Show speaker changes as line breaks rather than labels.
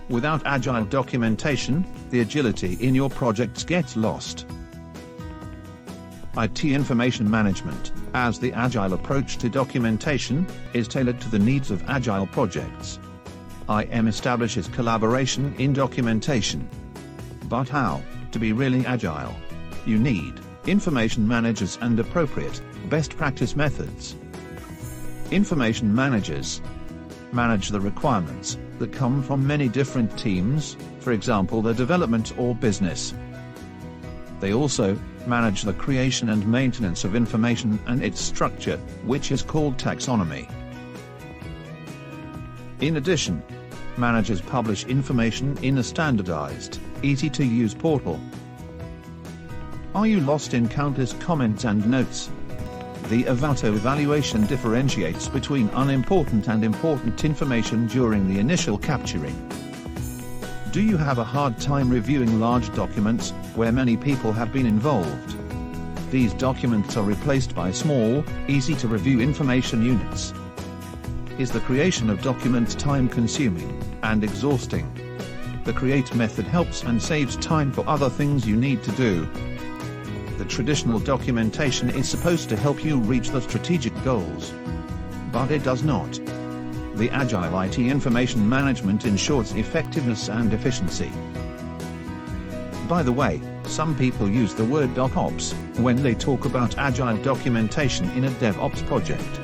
Without Agile documentation, the agility in your projects gets lost. IT information management, as the Agile approach to documentation, is tailored to the needs of Agile projects. IM establishes collaboration in documentation. But how to be really Agile? You need information managers and appropriate, best practice methods. Information managers manage the requirements that come from many different teams, for example the development or business. They also manage the creation and maintenance of information and its structure, which is called taxonomy. In addition, managers publish information in a standardized, easy-to-use portal. Are you lost in countless comments and notes? The avato evaluation differentiates between unimportant and important information during the initial capturing. Do you have a hard time reviewing large documents, where many people have been involved? These documents are replaced by small, easy-to-review information units. Is the creation of documents time-consuming and exhausting? The create method helps and saves time for other things you need to do. The traditional documentation is supposed to help you reach the strategic goals. But it does not. The Agile IT information management ensures effectiveness and efficiency. By the way, some people use the word DocOps when they talk about Agile documentation in a DevOps project.